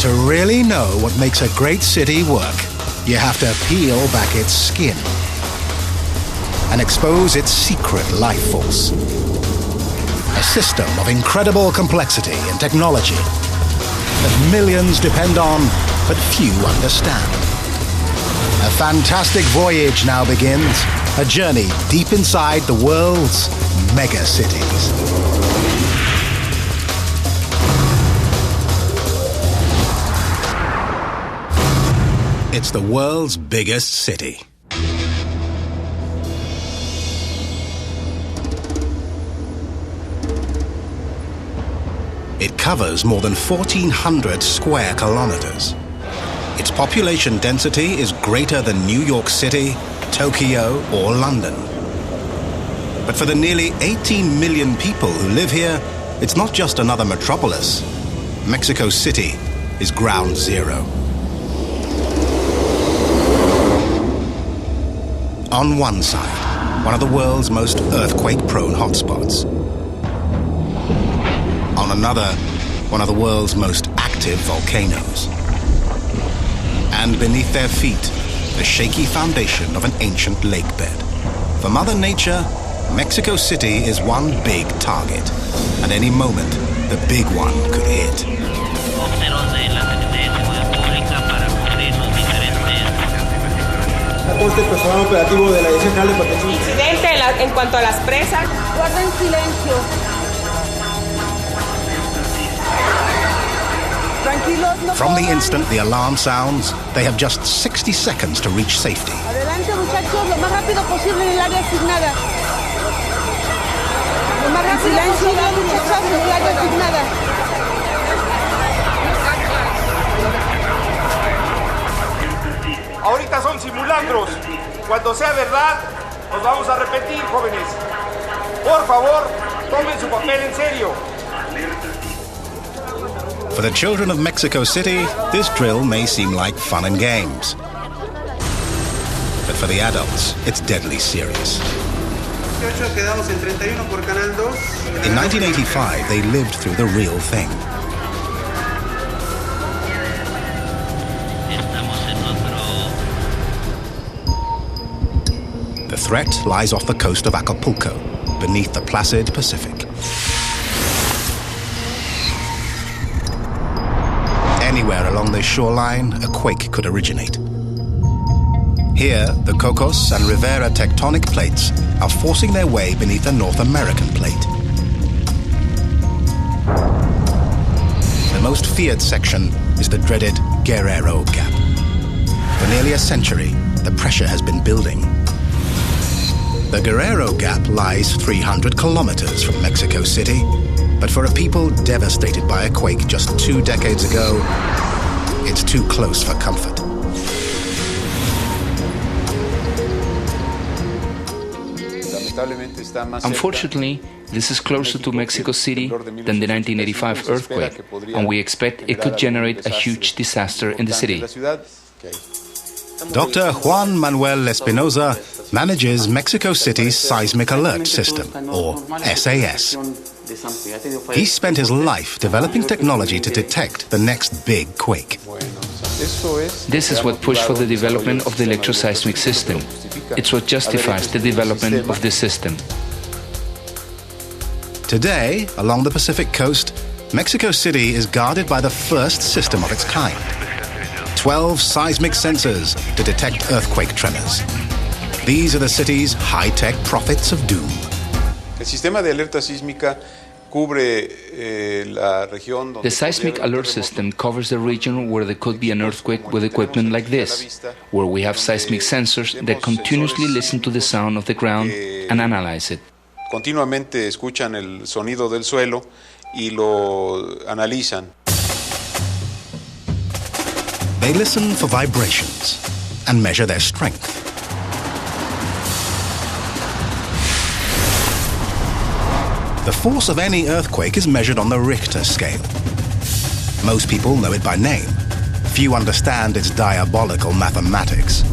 To really know what makes a great city work, you have to peel back its skin and expose its secret life force. A system of incredible complexity and technology that millions depend on, but few understand. A fantastic voyage now begins, a journey deep inside the world's megacities. It's the world's biggest city. It covers more than 1,400 square kilometers. Its population density is greater than New York City, Tokyo, or London. But for the nearly 18 million people who live here, it's not just another metropolis. Mexico City is ground zero. On one side, one of the world's most earthquake-prone hotspots. On another, one of the world's most active volcanoes. And beneath their feet, the shaky foundation of an ancient lake bed. For Mother Nature, Mexico City is one big target. At any moment, the big one could hit. Incidente en cuanto a las presas. Guarden silencio. From the instant the alarm sounds, they have just 60 seconds to reach safety. Adelante, muchachos, lo más rápido posible en el área asignada. Lo más rápido posible, muchachos, en el área asignada. Ahorita son simulacros. Cuando sea verdad, nos vamos a repetir, jóvenes. Por favor, tomen su papel en serio. For the children of Mexico City, this drill may seem like fun and games. But for the adults, it's deadly serious. In 1985, they lived through the real thing. The threat lies off the coast of Acapulco, beneath the placid Pacific. Anywhere along this shoreline, a quake could originate. Here, the Cocos and Rivera tectonic plates are forcing their way beneath the North American plate. The most feared section is the dreaded Guerrero Gap. For nearly a century, the pressure has been building. The Guerrero Gap lies 300 kilometers from Mexico City, but for a people devastated by a quake just 2 decades ago, it's too close for comfort. Unfortunately, this is closer to Mexico City than the 1985 earthquake, and we expect it could generate a huge disaster in the city. Dr. Juan Manuel Espinoza manages Mexico City's Seismic Alert System, or SAS. He spent his life developing technology to detect the next big quake. This is what pushed for the development of the electroseismic system. It's what justifies the development of this system. Today, along the Pacific coast, Mexico City is guarded by the first system of its kind. 12 seismic sensors to detect earthquake tremors. These are the city's high-tech prophets of doom. El sistema de alerta sísmica cubre la región donde the seismic alert system covers the region where there could be an earthquake with equipment like this, where we have seismic sensors that continuously listen to the sound of the ground and analyze it. Continuamente escuchan el sonido del suelo y lo analizan. They listen for vibrations and measure their strength. The force of any earthquake is measured on the Richter scale. Most people know it by name. Few understand its diabolical mathematics.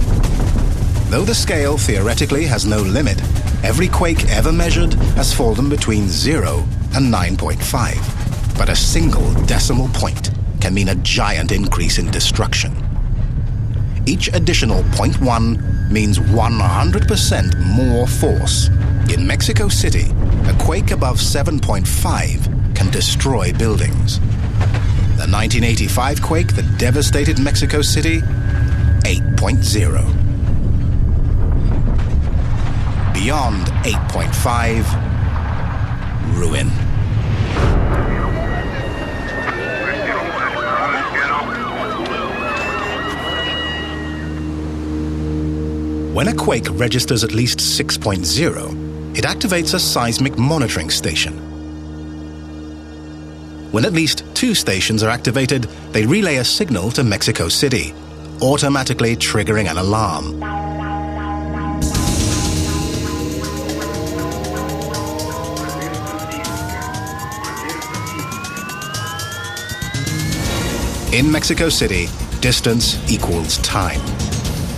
Though the scale theoretically has no limit, every quake ever measured has fallen between 0 and 9.5. But a single decimal point can mean a giant increase in destruction. Each additional 0.1 means 100% more force. In Mexico City, a quake above 7.5 can destroy buildings. The 1985 quake that devastated Mexico City, 8.0. Beyond 8.5, ruin. When a quake registers at least 6.0, it activates a seismic monitoring station. When at least 2 stations are activated, they relay a signal to Mexico City, automatically triggering an alarm. In Mexico City, distance equals time.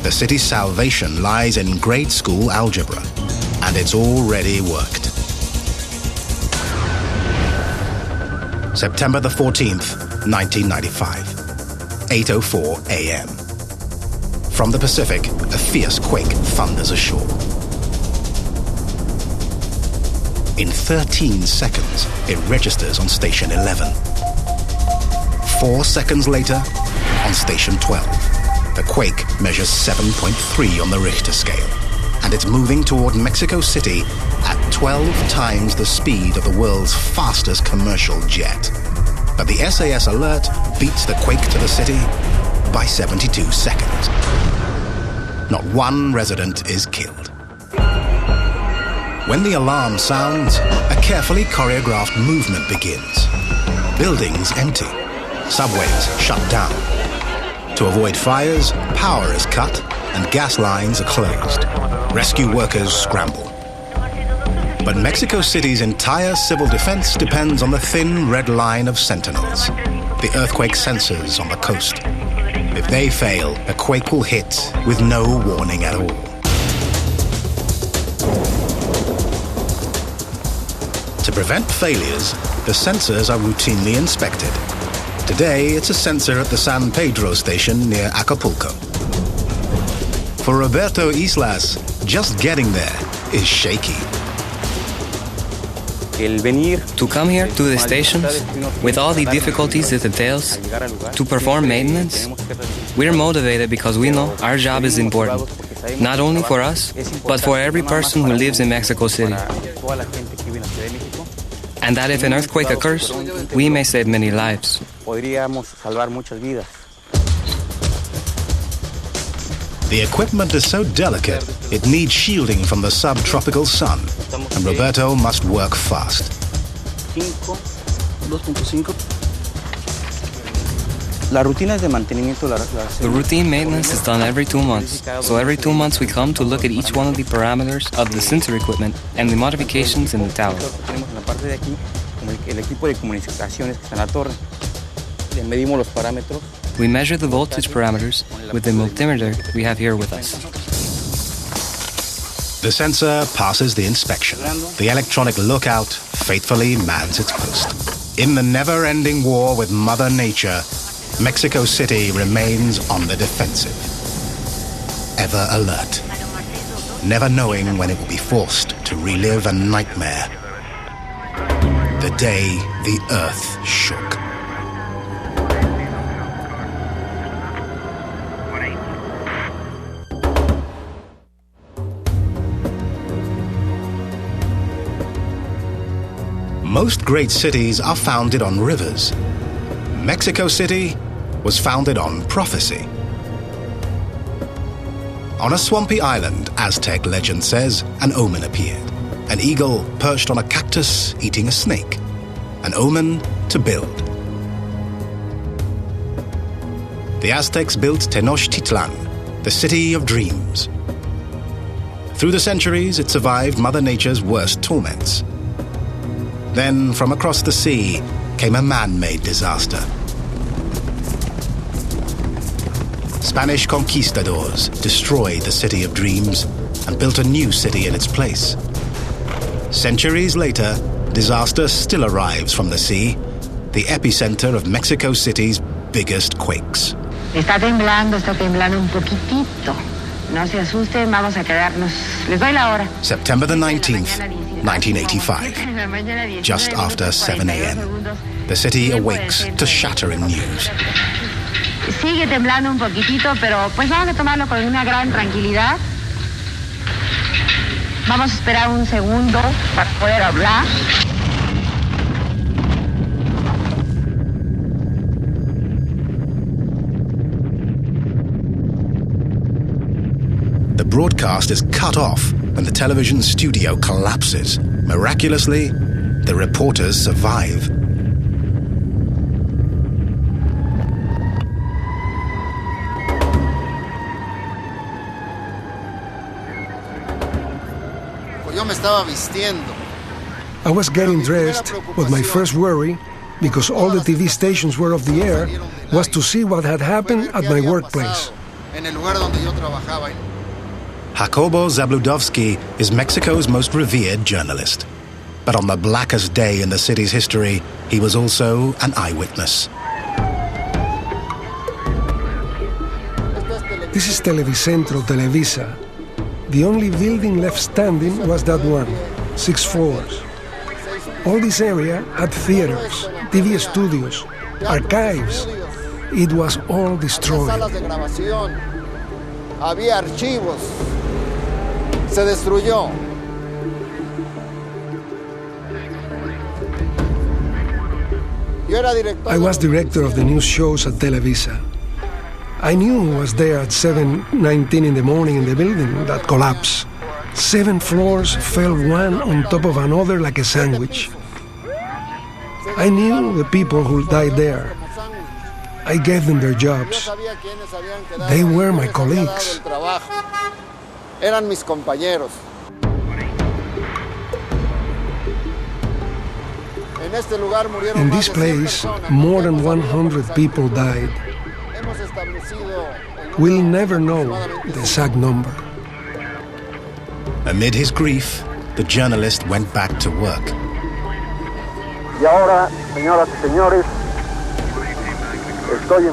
The city's salvation lies in grade school algebra, and it's already worked. September the 14th, 1995, 8:04 a.m. From the Pacific, a fierce quake thunders ashore. In 13 seconds, it registers on Station 11. 4 seconds later, on Station 12. The quake measures 7.3 on the Richter scale, and it's moving toward Mexico City at 12 times the speed of the world's fastest commercial jet. But the SAS alert beats the quake to the city by 72 seconds. Not one resident is killed. When the alarm sounds, a carefully choreographed movement begins. Buildings empty, subways shut down. To avoid fires, power is cut and gas lines are closed. Rescue workers scramble. But Mexico City's entire civil defense depends on the thin red line of sentinels, the earthquake sensors on the coast. If they fail, a quake will hit with no warning at all. To prevent failures, the sensors are routinely inspected. Today, it's a sensor at the San Pedro station near Acapulco. For Roberto Islas, just getting there is shaky. To come here to the stations, with all the difficulties it entails, to perform maintenance, we're motivated because we know our job is important, not only for us, but for every person who lives in Mexico City. And that if an earthquake occurs, we may save many lives. The equipment is so delicate, it needs shielding from the subtropical sun, and Roberto must work fast. The routine maintenance is done every 2 months. So every 2 months we come to look at each one of the parameters of the sensor equipment and the modifications in the tower. We measure the voltage parameters with the multimeter we have here with us. The sensor passes the inspection. The electronic lookout faithfully mans its post. In the never-ending war with Mother Nature, Mexico City remains on the defensive. Ever alert. Never knowing when it will be forced to relive a nightmare. The day the earth shook. Most great cities are founded on rivers. Mexico City was founded on prophecy. On a swampy island, Aztec legend says, an omen appeared. An eagle perched on a cactus eating a snake. An omen to build. The Aztecs built Tenochtitlan, the city of dreams. Through the centuries, it survived Mother Nature's worst torments. Then, from across the sea, came a man-made disaster. Spanish conquistadors destroyed the city of dreams and built a new city in its place. Centuries later, disaster still arrives from the sea, the epicenter of Mexico City's biggest quakes. Está temblando un poquitito. No se asusten, vamos a quedarnos. Les doy la hora. September the 19th, 1985. Just after 7 a.m. The city awakes to shattering news. Sigue temblando un poquitito, pero pues vamos a tomarlo con una gran tranquilidad. Vamos a esperar un segundo para poder hablar. The broadcast is cut off when the television studio collapses. Miraculously, the reporters survive. I was getting dressed, but my first worry, because all the TV stations were off the air, was to see what had happened at my workplace. Jacobo Zabludovsky is Mexico's most revered journalist. But on the blackest day in the city's history, he was also an eyewitness. This is Televicentro, Televisa. The only building left standing was that one, 6 floors. All this area had theaters, TV studios, archives. It was all destroyed. Había archivos. Se destruyó. I was director of the news shows at Televisa. I knew who was there at 7:19 in the morning in the building that collapsed. 7 floors fell one on top of another like a sandwich. I knew the people who died there. I gave them their jobs. They were my colleagues. Eran mis compañeros. In this place, more than 100 people died. We'll never know the exact number. Amid his grief, the journalist went back to work. Y ahora, señoras y señores,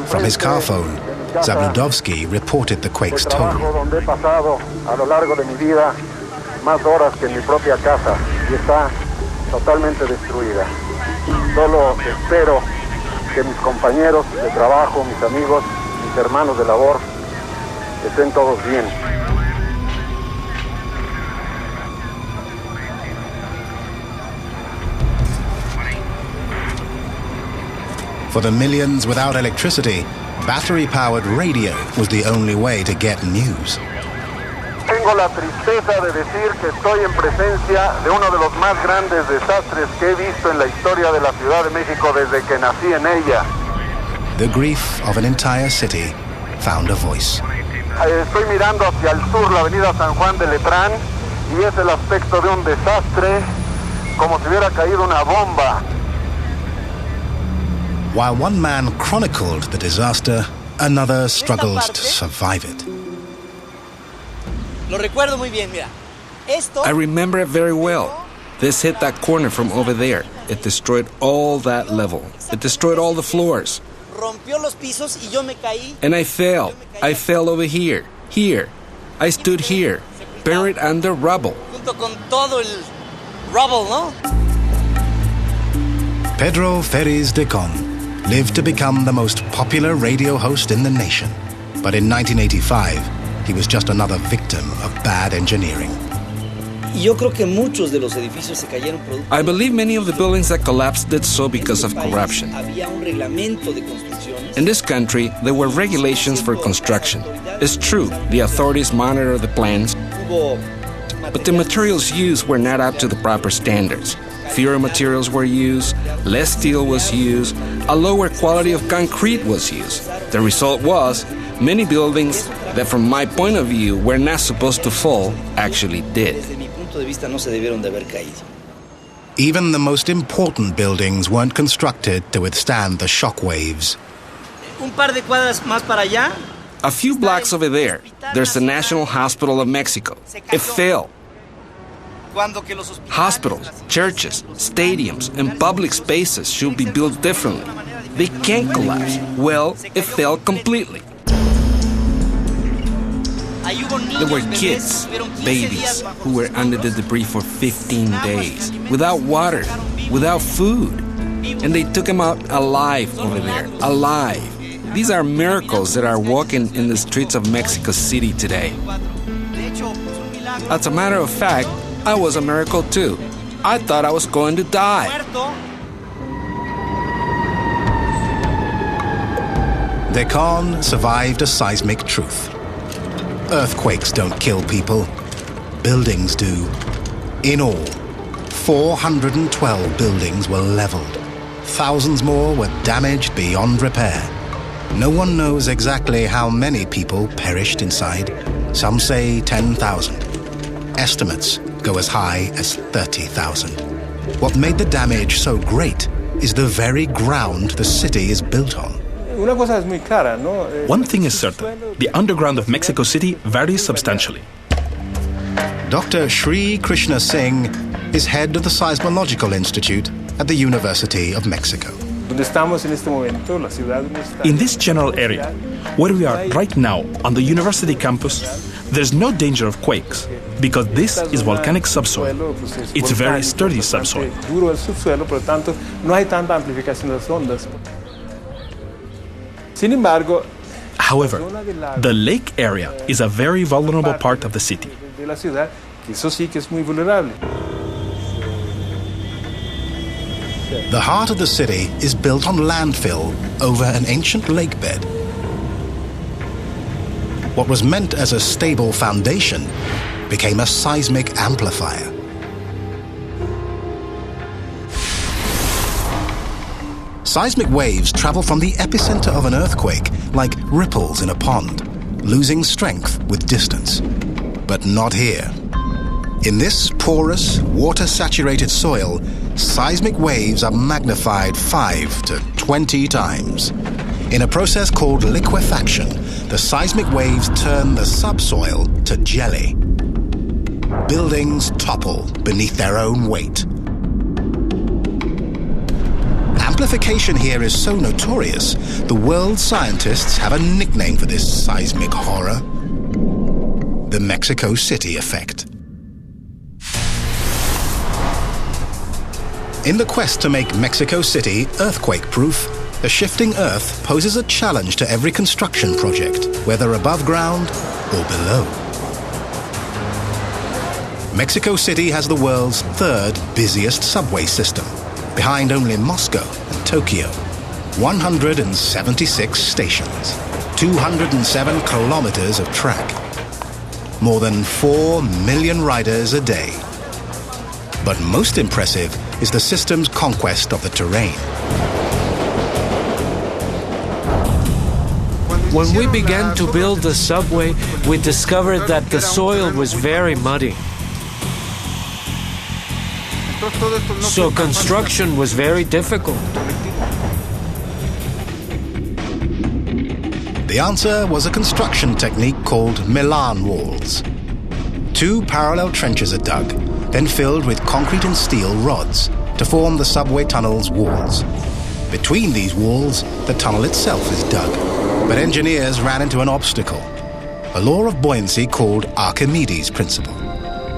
From his car phone, Zabludovsky reported the quake's toll. donde he pasado a lo largo de mi vida más horas que en mi propia casa y está totalmente destruida. Solo espero que mis compañeros de trabajo, mis amigos, mis hermanos de labor estén todos bien. For the millions without electricity, battery-powered radio was the only way to get news. Tengo la tristeza de decir que estoy en presencia de uno de los más grandes desastres que he visto en la historia de la Ciudad de México desde que nací en ella. The grief of an entire city found a voice. Estoy mirando hacia el sur la avenida San Juan de Letrán y es el aspecto de un desastre, como si hubiera caído una bomba. While one man chronicled the disaster, another struggled to survive it. I remember it very well. This hit that corner from over there. It destroyed all that level. It destroyed all the floors. And I fell. I fell over here. Here. I stood here, buried under rubble. Pedro Ferriz de Con lived to become the most popular radio host in the nation. But in 1985, he was just another victim of bad engineering. I believe many of the buildings that collapsed did so because of corruption. In this country, there were regulations for construction. It's true, the authorities monitor the plans, but the materials used were not up to the proper standards. Fewer materials were used, less steel was used, a lower quality of concrete was used. The result was, many buildings that from my point of view were not supposed to fall actually did. Even the most important buildings weren't constructed to withstand the shock waves. A few blocks over there, there's the National Hospital of Mexico. It fell. Hospitals, churches, stadiums, and public spaces should be built differently. They can't collapse. Well, it fell completely. There were kids, babies, who were under the debris for 15 days, without water, without food. And they took them out alive over there, alive. These are miracles that are walking in the streets of Mexico City today. As a matter of fact, I was a miracle too. I thought I was going to die. Decon survived a seismic truth. Earthquakes don't kill people. Buildings do. In all, 412 buildings were leveled. Thousands more were damaged beyond repair. No one knows exactly how many people perished inside. Some say 10,000. Estimates go as high as 30,000. What made the damage so great is the very ground the city is built on. One thing is certain, the underground of Mexico City varies substantially. Dr. Sri Krishna Singh is head of the Seismological Institute at the University of Mexico. In this general area, where we are right now on the university campus, there's no danger of quakes, because this is volcanic subsoil. It's very sturdy subsoil. However, the lake area is a very vulnerable part of the city. The heart of the city is built on landfill over an ancient lake bed. What was meant as a stable foundation became a seismic amplifier. Seismic waves travel from the epicenter of an earthquake like ripples in a pond, losing strength with distance. But not here. In this porous, water-saturated soil, seismic waves are magnified 5 to 20 times. In a process called liquefaction, the seismic waves turn the subsoil to jelly. Buildings topple beneath their own weight. Amplification here is so notorious, the world scientists have a nickname for this seismic horror: the Mexico City effect. In the quest to make Mexico City earthquake-proof, the shifting Earth poses a challenge to every construction project, whether above ground or below. Mexico City has the world's third busiest subway system, behind only Moscow and Tokyo. 176 stations, 207 kilometers of track, more than 4 million riders a day. But most impressive is the system's conquest of the terrain. When we began to build the subway, we discovered that the soil was very muddy. So construction was very difficult. The answer was a construction technique called Milan walls. 2 parallel trenches are dug, then filled with concrete and steel rods to form the subway tunnel's walls. Between these walls, the tunnel itself is dug, but engineers ran into an obstacle, a law of buoyancy called Archimedes' principle.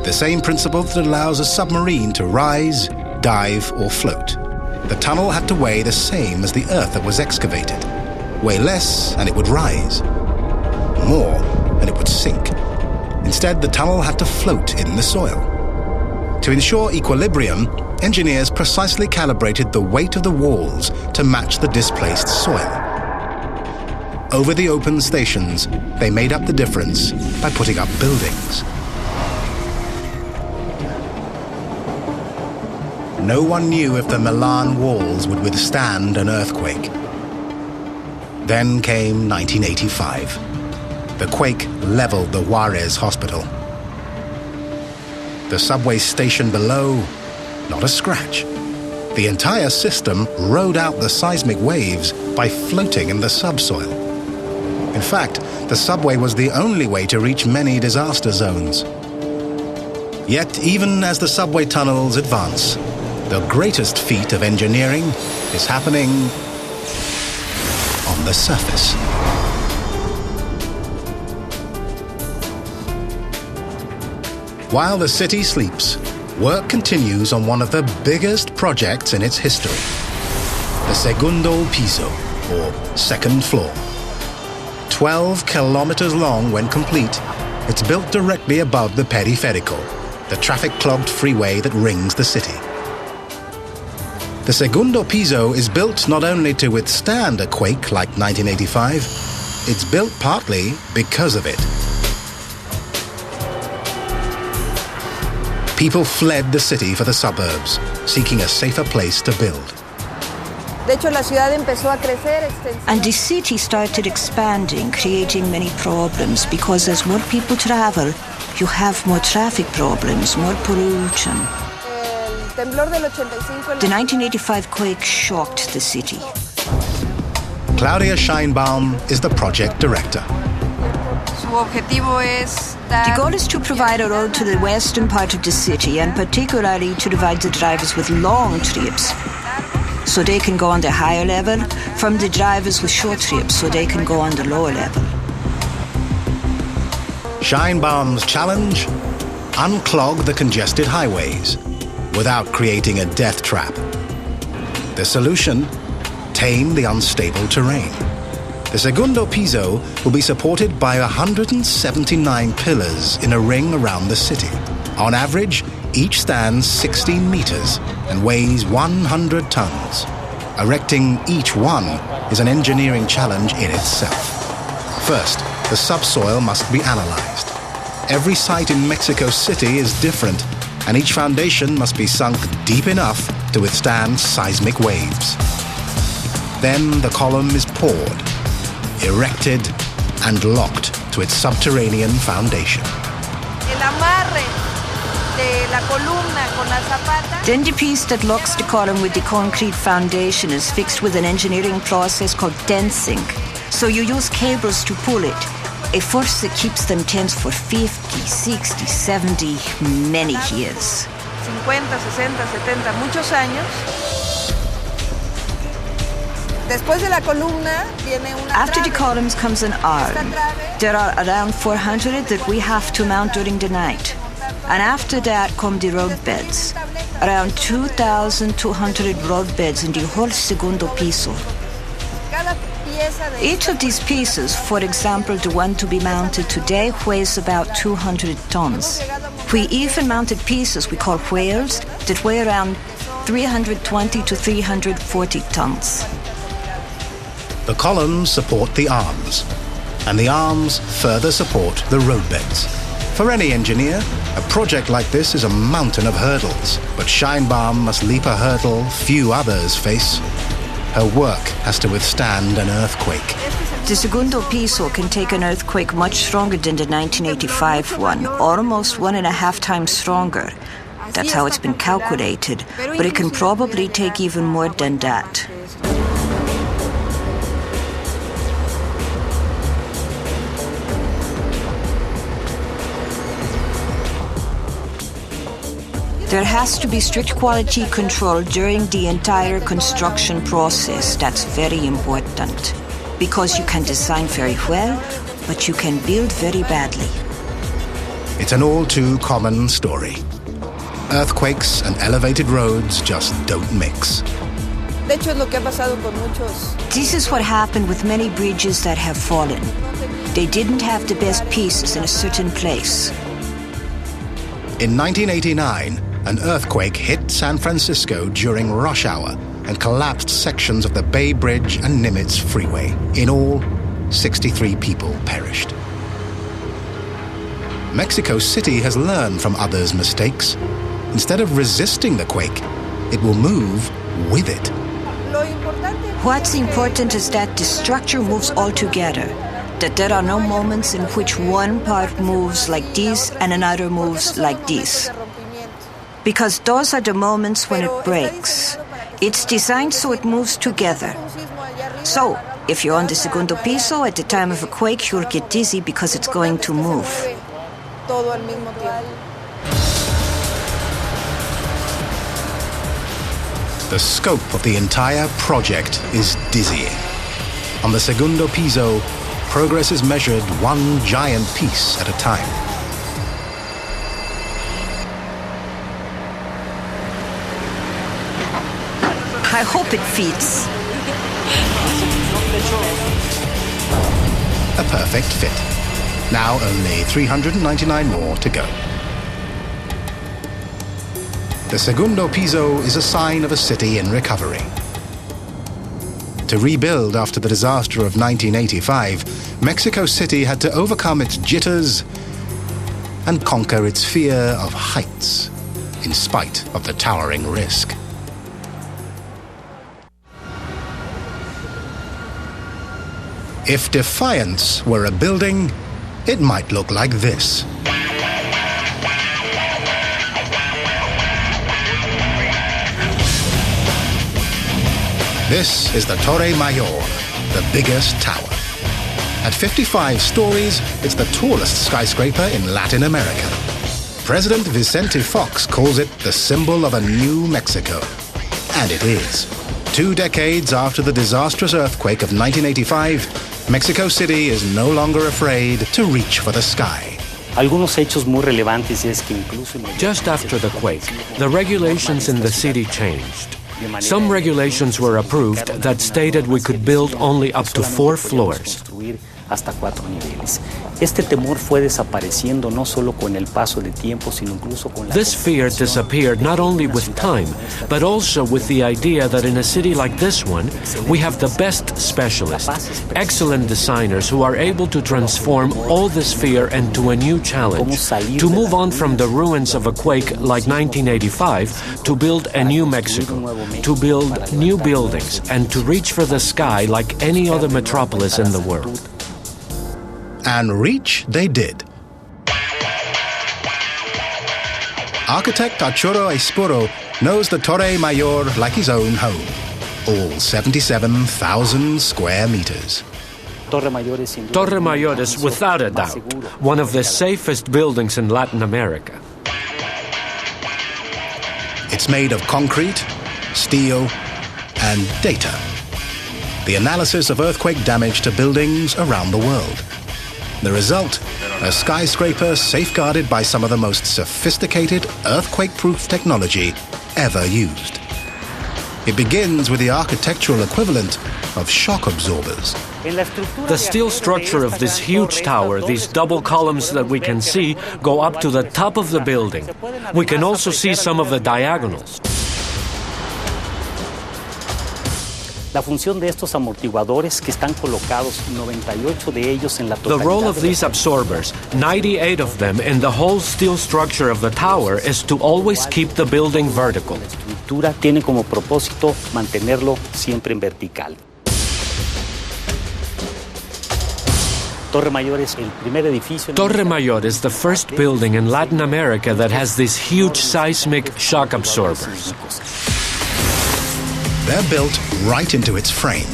The same principle that allows a submarine to rise, dive, or float. The tunnel had to weigh the same as the earth that was excavated. Weigh less, and it would rise. More, and it would sink. Instead, the tunnel had to float in the soil. To ensure equilibrium, engineers precisely calibrated the weight of the walls to match the displaced soil. Over the open stations, they made up the difference by putting up buildings. No one knew if the Milan walls would withstand an earthquake. Then came 1985. The quake leveled the Juarez hospital. The subway station below, not a scratch. The entire system rode out the seismic waves by floating in the subsoil. In fact, the subway was the only way to reach many disaster zones. Yet, even as the subway tunnels advance, the greatest feat of engineering is happening on the surface. While the city sleeps, work continues on one of the biggest projects in its history, the Segundo Piso, or second floor. 12 kilometers long when complete, it's built directly above the Periférico, the traffic-clogged freeway that rings the city. The Segundo Piso is built not only to withstand a quake like 1985, it's built partly because of it. People fled the city for the suburbs, seeking a safer place to build. And the city started expanding, creating many problems, because as more people travel, you have more traffic problems, more pollution. The 1985 quake shocked the city. Claudia Scheinbaum is the project director. The goal is to provide a road to the western part of the city, and particularly to divide the drivers with long trips, so they can go on the higher level, from the drivers with short trips, so they can go on the lower level. Scheinbaum's challenge? Unclog the congested highways without creating a death trap. The solution? Tame the unstable terrain. The Segundo Piso will be supported by 179 pillars in a ring around the city. On average, each stands 16 meters and weighs 100 tons. Erecting each one is an engineering challenge in itself. First, the subsoil must be analyzed. Every site in Mexico City is different, and each foundation must be sunk deep enough to withstand seismic waves. Then the column is poured, erected, and locked to its subterranean foundation. Then the piece that locks the column with the concrete foundation is fixed with an engineering process called tensing. So you use cables to pull it, a force that keeps them tense for 50, 60, 70, many years. 50, 60, 70, muchos años. After the columns comes an arm. There are around 400 that we have to mount during the night. And after that come the roadbeds. Around 2,200 roadbeds in the whole Segundo Piso. Each of these pieces, for example, the one to be mounted today, weighs about 200 tons. We even mounted pieces we call whales that weigh around 320 to 340 tons. The columns support the arms, and the arms further support the roadbeds. For any engineer, a project like this is a mountain of hurdles, but Scheinbaum must leap a hurdle few others face. Her work has to withstand an earthquake. The Segundo Piso can take an earthquake much stronger than the 1985 one, almost 1.5 times stronger. That's how it's been calculated, but it can probably take even more than that. There has to be strict quality control during the entire construction process. That's very important, because you can design very well, but you can build very badly. It's an all too common story. Earthquakes and elevated roads just don't mix. This is what happened with many bridges that have fallen. They didn't have the best pieces in a certain place. In 1989, an earthquake hit San Francisco during rush hour and collapsed sections of the Bay Bridge and Nimitz Freeway. In all, 63 people perished. Mexico City has learned from others' mistakes. Instead of resisting the quake, it will move with it. What's important is that the structure moves all together, that there are no moments in which one part moves like this and another moves like this. Because those are the moments when it breaks. It's designed so it moves together. So, if you're on the Segundo Piso at the time of a quake, you'll get dizzy because it's going to move. The scope of the entire project is dizzying. On the Segundo Piso, progress is measured one giant piece at a time. I hope it fits. A perfect fit. Now only 399 more to go. The Segundo Piso is a sign of a city in recovery. To rebuild after the disaster of 1985, Mexico City had to overcome its jitters and conquer its fear of heights, in spite of the towering risk. If Defiance were a building, it might look like this. This is the Torre Mayor, the biggest tower. At 55 stories, it's the tallest skyscraper in Latin America. President Vicente Fox calls it the symbol of a new Mexico. And it is. 2 decades after the disastrous earthquake of 1985, Mexico City is no longer afraid to reach for the sky. Just after the quake, the regulations in the city changed. Some regulations were approved that stated we could build only up to 4 floors. This fear disappeared not only with time, but also with the idea that in a city like this one, we have the best specialists, excellent designers who are able to transform all this fear into a new challenge, to move on from the ruins of a quake like 1985 to build a new Mexico, to build new buildings, and to reach for the sky like any other metropolis in the world. And reach they did. Architect Arturo Espuro knows the Torre Mayor like his own home, all 77,000 square meters. Torre Mayor is without a doubt one of the safest buildings in Latin America. It's made of concrete, steel, and data. The analysis of earthquake damage to buildings around the world. The result, a skyscraper safeguarded by some of the most sophisticated earthquake-proof technology ever used. It begins with the architectural equivalent of shock absorbers. The steel structure of this huge tower, these double columns that we can see, go up to the top of the building. We can also see some of the diagonals. La función de estos amortiguadores que están colocados 98 de ellos en la totalidad. The role of these absorbers, 98 of them in the whole steel structure of the tower, is to always keep the building vertical. La estructura tiene como propósito mantenerlo siempre en vertical. Torre Mayor is the first building in Latin America that has these huge seismic shock absorbers. They're built right into its frame.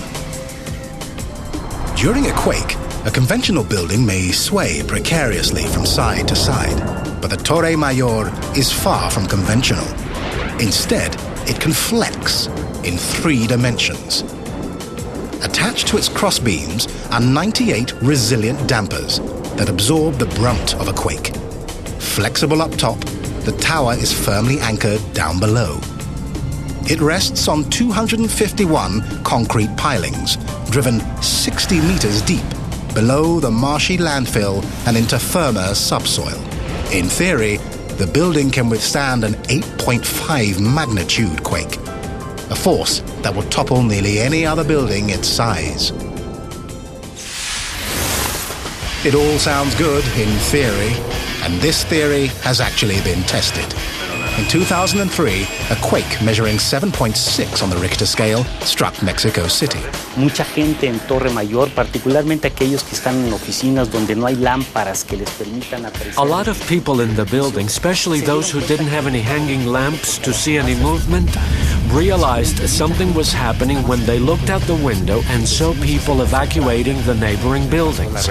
During a quake, a conventional building may sway precariously from side to side, but the Torre Mayor is far from conventional. Instead, it can flex in 3 dimensions. Attached to its crossbeams are 98 resilient dampers that absorb the brunt of a quake. Flexible up top, the tower is firmly anchored down below. It rests on 251 concrete pilings, driven 60 meters deep below the marshy landfill and into firmer subsoil. In theory, the building can withstand an 8.5 magnitude quake, a force that would topple nearly any other building its size. It all sounds good in theory, and this theory has actually been tested. In 2003, a quake measuring 7.6 on the Richter scale struck Mexico City. Mucha gente en Torre Mayor, particularmente aquellos que están en oficinas donde no hay lámparas que les permitan apreciar. A lot of people in the building, especially those who didn't have any hanging lamps to see any movement, realized something was happening when they looked out the window and saw people evacuating the neighboring buildings.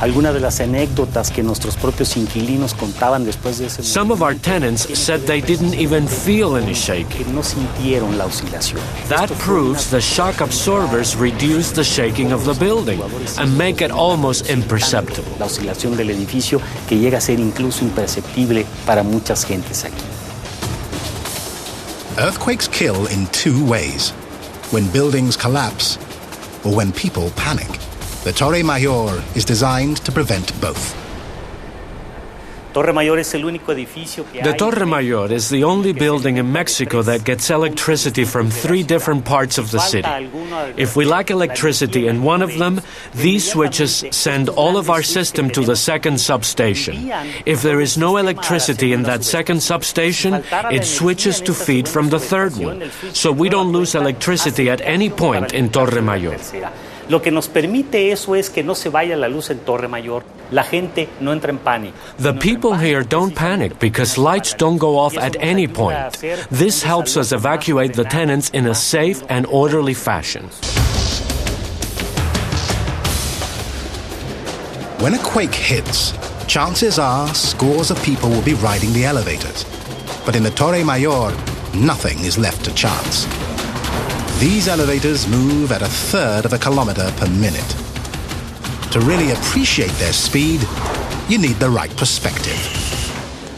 Algunas de las anécdotas que nuestros propios inquilinos contaban después de ese Some of our tenants said they didn't even feel any shaking. que no sintieron la oscilación. That proves the shock absorbers reduce the shaking of the building and make it almost imperceptible. La oscilación del edificio que llega a ser incluso imperceptible para muchas gentes aquí. Earthquakes kill in two ways: when buildings collapse or when people panic. The Torre Mayor is designed to prevent both. Torre Mayor es el único edificio que The Torre Mayor is the only building in Mexico that gets electricity from 3 different parts of the city. If we lack electricity in one of them, these switches send all of our system to the second substation. If there is no electricity in that second substation, it switches to feed from the third one, so we don't lose electricity at any point in Torre Mayor. Lo que nos permite eso es que no se vaya la luz en Torre Mayor. La gente no entra en pánico. The people here don't panic because lights don't go off at any point. This helps us evacuate the tenants in a safe and orderly fashion. When a quake hits, chances are scores of people will be riding the elevators. But in the Torre Mayor, nothing is left to chance. These elevators move at 1/3 of a kilometer per minute. To really appreciate their speed, you need the right perspective.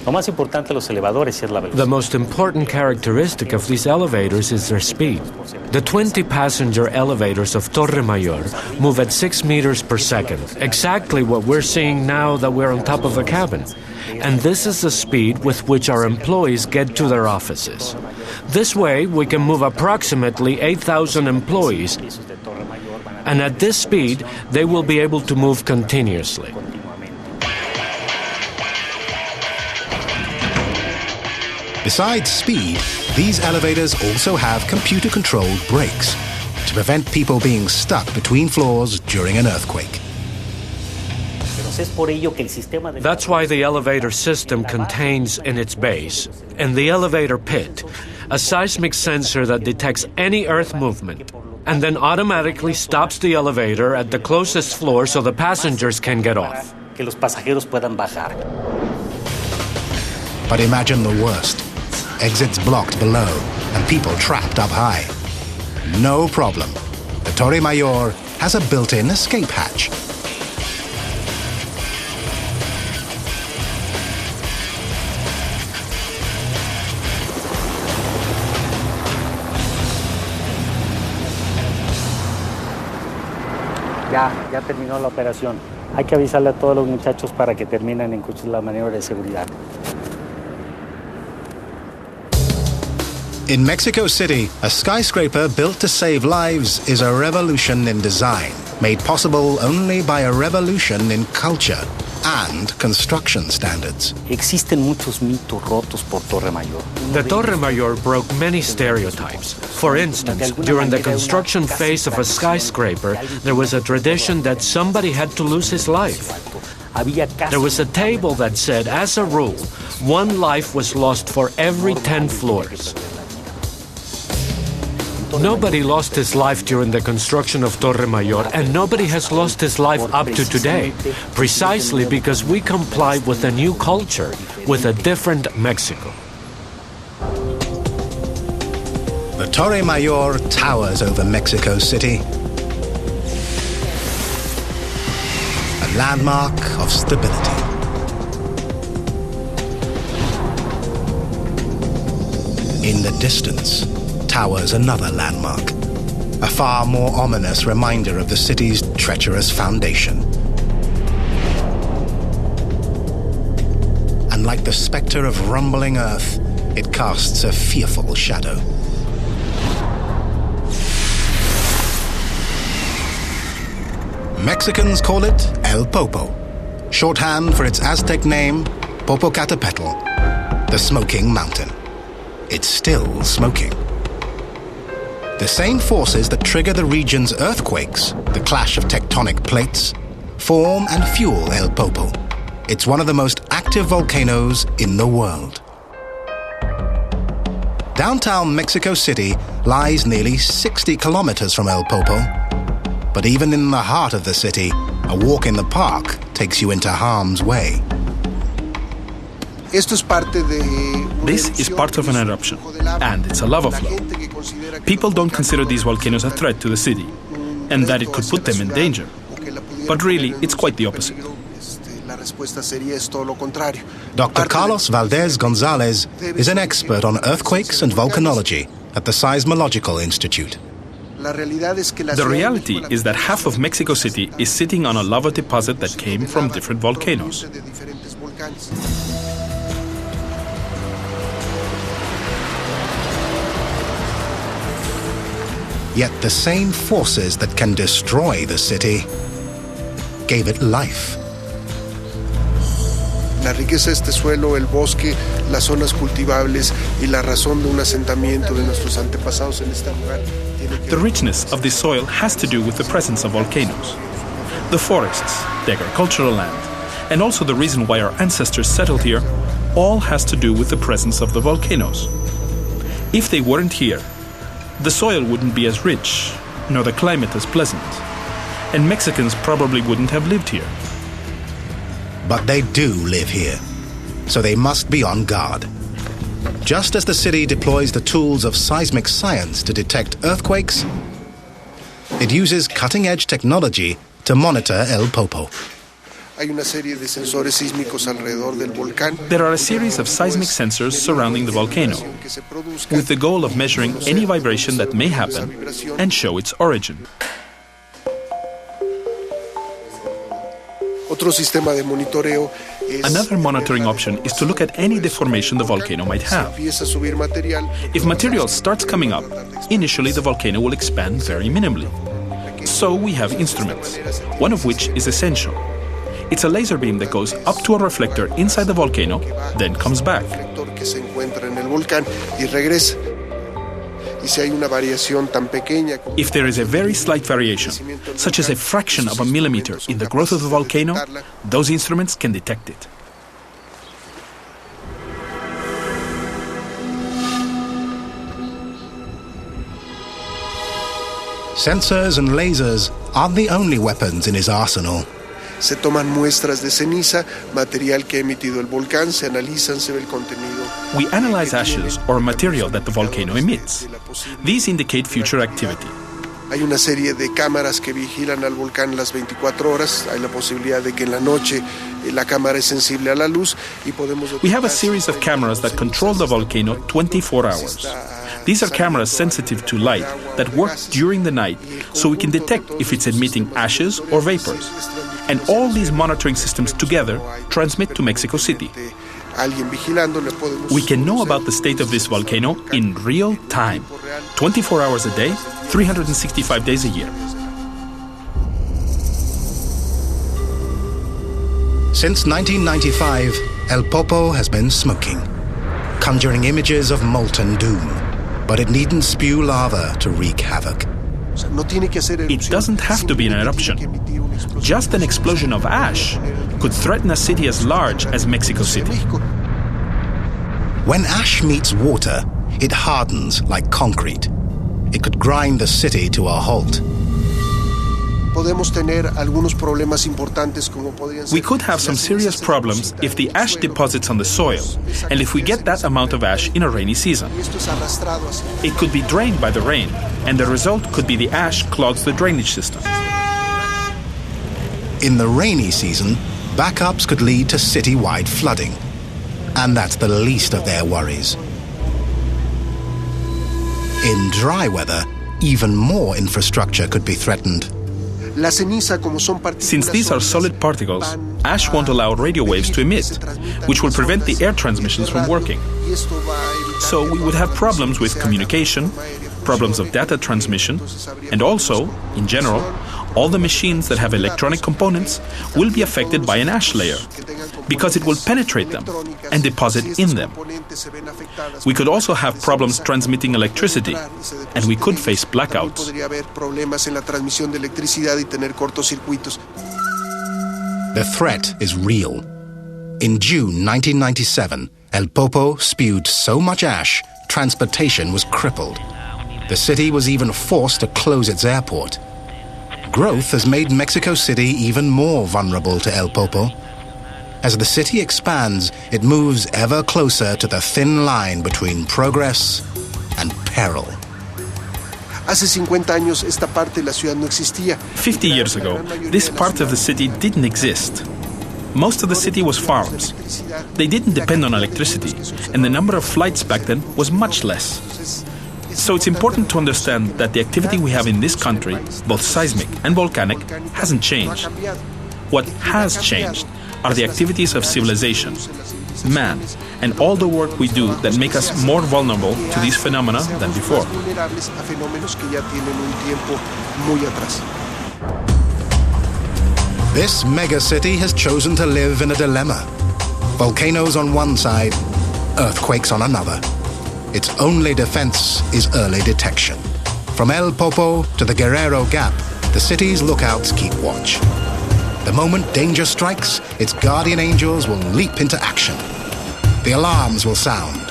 Lo más importante de los elevadores es la velocidad. The most important characteristic of these elevators is their speed. The 20-passenger elevators of Torre Mayor move at 6 meters per second, exactly what we're seeing now that we're on top of a cabin. And this is the speed with which our employees get to their offices. This way, we can move approximately 8,000 employees, and at this speed, they will be able to move continuously. Besides speed, these elevators also have computer-controlled brakes to prevent people being stuck between floors during an earthquake. That's why the elevator system contains in its base, in the elevator pit, a seismic sensor that detects any earth movement and then automatically stops the elevator at the closest floor so the passengers can get off. Que los pasajeros puedan bajar. But imagine the worst. Exits blocked below and people trapped up high. No problem. The Torre Mayor has a built-in escape hatch. Ya terminó la operación. Hay que avisarle a todos los muchachos para que terminen en la maniobra de seguridad. In Mexico City, a skyscraper built to save lives is a revolution in design, made possible only by a revolution in culture and construction standards. Existen muchos mitos rotos por Torre Mayor. The Torre Mayor broke many stereotypes. For instance, during the construction phase of a skyscraper, there was a tradition that somebody had to lose his life. There was a table that said, as a rule, 1 life was lost for every 10 floors. Nobody lost his life during the construction of Torre Mayor, and nobody has lost his life up to today, precisely because we comply with a new culture, with a different Mexico. The Torre Mayor towers over Mexico City, a landmark of stability. In the distance, towers another landmark, a far more ominous reminder of the city's treacherous foundation. And like the specter of rumbling earth, it casts a fearful shadow. Mexicans call it El Popo, shorthand for its Aztec name, Popocatépetl, the smoking mountain. It's still smoking. The same forces that trigger the region's earthquakes, the clash of tectonic plates, form and fuel El Popo. It's one of the most active volcanoes in the world. Downtown Mexico City lies nearly 60 kilometers from El Popo. But even in the heart of the city, a walk in the park takes takes you into harm's way. This is part of an eruption, and it's a lava flow. People don't consider these volcanoes a threat to the city, and that it could put them in danger. But really, it's quite the opposite. Dr. Carlos Valdez Gonzalez is an expert on earthquakes and volcanology at the Seismological Institute. The reality is that half of Mexico City is sitting on a lava deposit that came from different volcanoes. Yet the same forces that can destroy the city gave it life. La riqueza de este suelo, el bosque, las zonas cultivables y la razón de un asentamiento de nuestros antepasados en este lugar. The richness of the soil has to do with the presence of volcanoes. The forests, the agricultural land, and also the reason why our ancestors settled here, all has to do with the presence of the volcanoes. If they weren't here, the soil wouldn't be as rich, nor the climate as pleasant, and Mexicans probably wouldn't have lived here. But they do live here, so they must be on guard. Just as the city deploys the tools of seismic science to detect earthquakes, it uses cutting-edge technology to monitor El Popo. Hay una serie de sensores sísmicos alrededor del volcán. There are a series of seismic sensors surrounding the volcano, with the goal of measuring any vibration that may happen and show its origin. Another monitoring option is to look at any deformation the volcano might have. If material starts coming up, initially the volcano will expand very minimally. So we have instruments, one of which is essential. It's a laser beam that goes up to a reflector inside the volcano, then comes back. If there is a very slight variation, such as a fraction of a millimeter in the growth of the volcano, those instruments can detect it. Sensors and lasers aren't the only weapons in his arsenal. Se toman muestras de ceniza, material que ha emitido el volcán, se analizan, se ve el contenido. We analyze ashes or material that the volcano emits. These indicate future activity. Hay una serie de cámaras que vigilan al volcán las 24 horas. Hay la posibilidad de que en la noche la cámara es sensible a la luz y podemos. We have a series of cameras that control the volcano 24 hours. These are cameras sensitive to light that work during the night, so we can detect if it's emitting ashes or vapors. And all these monitoring systems together transmit to Mexico City. We can know about the state of this volcano in real time, 24 hours a day, 365 days a year. Since 1995, El Popo has been smoking, conjuring images of molten doom. But it needn't spew lava to wreak havoc. It doesn't have to be an eruption. Just an explosion of ash could threaten a city as large as Mexico City. When ash meets water, it hardens like concrete. It could grind the city to a halt. We could have some serious problems if the ash deposits on the soil, and if we get that amount of ash in a rainy season. It could be drained by the rain, and the result could be the ash clogs the drainage system. In the rainy season, backups could lead to citywide flooding. And that's the least of their worries. In dry weather, even more infrastructure could be threatened. Since these are solid particles, ash won't allow radio waves to emit, which will prevent the air transmissions from working. So we would have problems with communication, problems of data transmission, and also, in general, all the machines that have electronic components will be affected by an ash layer, because it will penetrate them and deposit in them. We could also have problems transmitting electricity, and we could face blackouts. The threat is real. In June 1997, El Popo spewed so much ash, transportation was crippled. The city was even forced to close its airport. Growth has made Mexico City even more vulnerable to El Popo. As the city expands, it moves ever closer to the thin line between progress and peril. Hace 50 años, esta parte de la ciudad no existía. 50 years ago, this part of the city didn't exist. Most of the city was farms. They didn't depend on electricity, and the number of flights back then was much less. So it's important to understand that the activity we have in this country, both seismic and volcanic, hasn't changed. What has changed are the activities of civilization, man, and all the work we do that make us more vulnerable to these phenomena than before. This megacity has chosen to live in a dilemma. Volcanoes on one side, earthquakes on another. Its only defense is early detection. From El Popo to the Guerrero Gap, the city's lookouts keep watch. The moment danger strikes, its guardian angels will leap into action. The alarms will sound.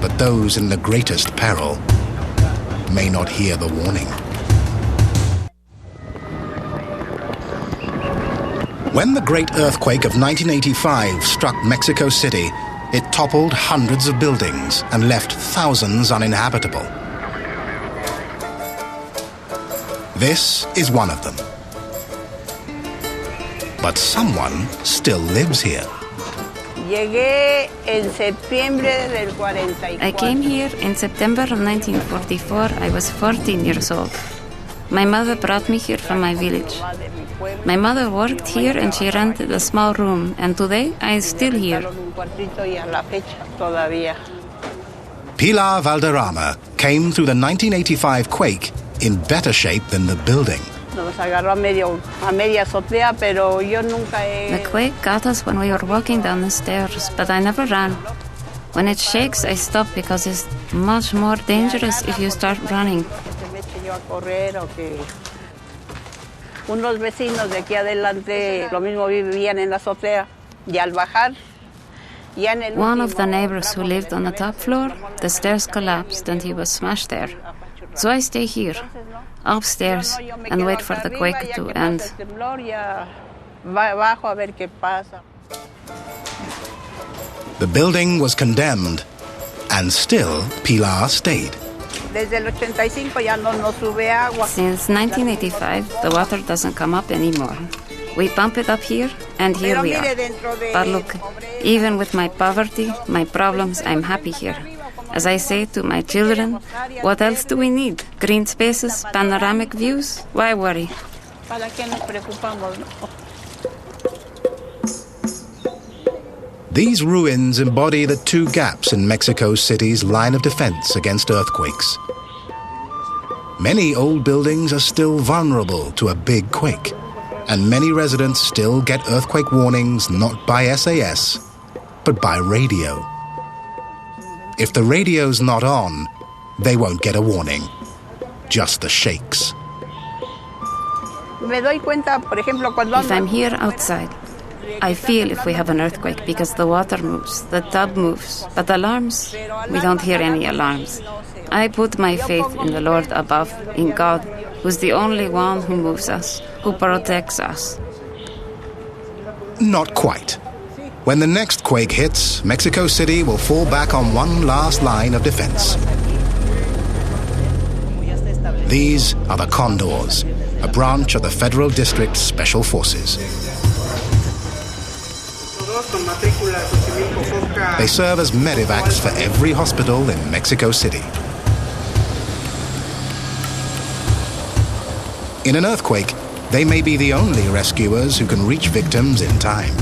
But those in the greatest peril may not hear the warning. When the great earthquake of 1985 struck Mexico City, it toppled hundreds of buildings and left thousands uninhabitable. This is one of them. But someone still lives here. Llegué en septiembre del 44. I came here in September of 1944. I was 14 years old. My mother brought me here from my village. My mother worked here and she rented a small room, and today I am still here. Pilar Valderrama came through the 1985 quake in better shape than the building. The quake got us when we were walking down the stairs, but I never ran. When it shakes, I stop because it's much more dangerous if you start running. Unos vecinos de aquí adelante lo mismo vivían en la azotea y al bajar ya en el One of the neighbors who lived on the top floor, the stairs collapsed and he was smashed there. So I stay here, upstairs, and wait for the quake to end. The building was condemned, and still Pilar stayed. Since 1985, the water doesn't come up anymore. We pump it up here, and here we are. But look, even with my poverty, my problems, I'm happy here. As I say to my children, what else do we need? Green spaces, panoramic views? Why worry? These ruins embody the two gaps in Mexico City's line of defense against earthquakes. Many old buildings are still vulnerable to a big quake, and many residents still get earthquake warnings not by SAS, but by radio. If the radio's not on, they won't get a warning, just the shakes. If I'm here outside, I feel if we have an earthquake because the water moves, the tub moves, but alarms, we don't hear any alarms. I put my faith in the Lord above, in God, who's the only one who moves us, who protects us. Not quite. When the next quake hits, Mexico City will fall back on one last line of defense. These are the Condors, a branch of the Federal District Special Forces. They serve as medevacs for every hospital in Mexico City. In an earthquake, they may be the only rescuers who can reach victims in time.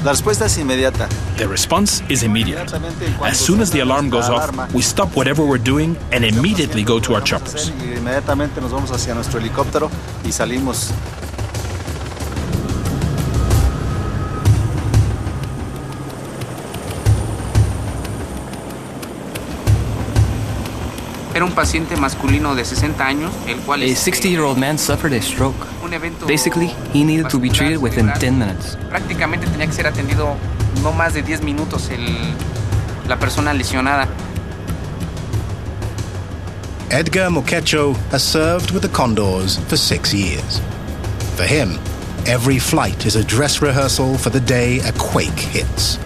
The response is immediate. As soon as the alarm goes off, we stop whatever we're doing and immediately go to our choppers. Era un paciente masculino de 60 años, el cual A 60-year-old man suffered a stroke. Basically, he needed to be treated within 10 minutes. Prácticamente tenía que ser atendido no más de 10 minutos la persona lesionada. Edgar Moquecho has served with the Condors for 6 years. For him, every flight is a dress rehearsal for the day a quake hits.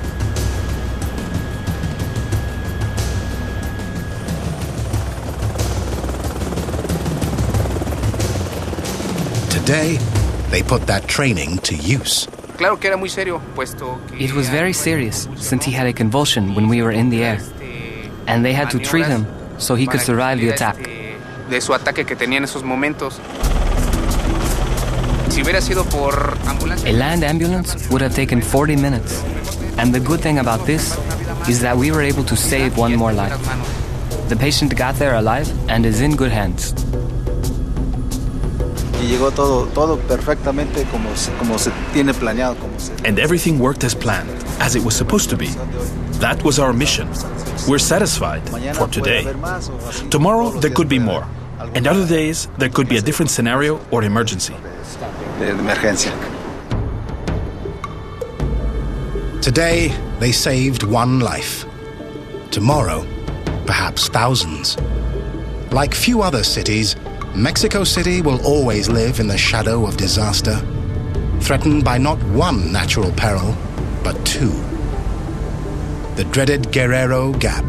Today, they put that training to use. It was very serious, since he had a convulsion when we were in the air. And they had to treat him so he could survive the attack. A land ambulance would have taken 40 minutes. And the good thing about this is that we were able to save one more life. The patient got there alive and is in good hands. And everything worked as planned, as it was supposed to be. That was our mission. We're satisfied for today. Tomorrow, there could be more. And other days, there could be a different scenario or emergency. Today, they saved one life. Tomorrow, perhaps thousands. Like few other cities, Mexico City will always live in the shadow of disaster, threatened by not one natural peril, but two. The dreaded Guerrero Gap,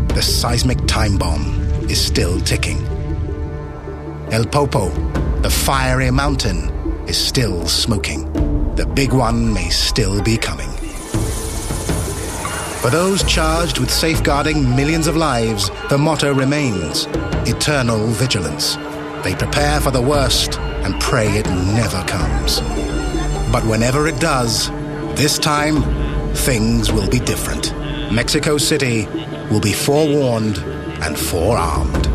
the seismic time bomb, is still ticking. El Popo, the fiery mountain, is still smoking. The big one may still be coming. For those charged with safeguarding millions of lives, the motto remains: eternal vigilance. They prepare for the worst and pray it never comes. But whenever it does, this time, things will be different. Mexico City will be forewarned and forearmed.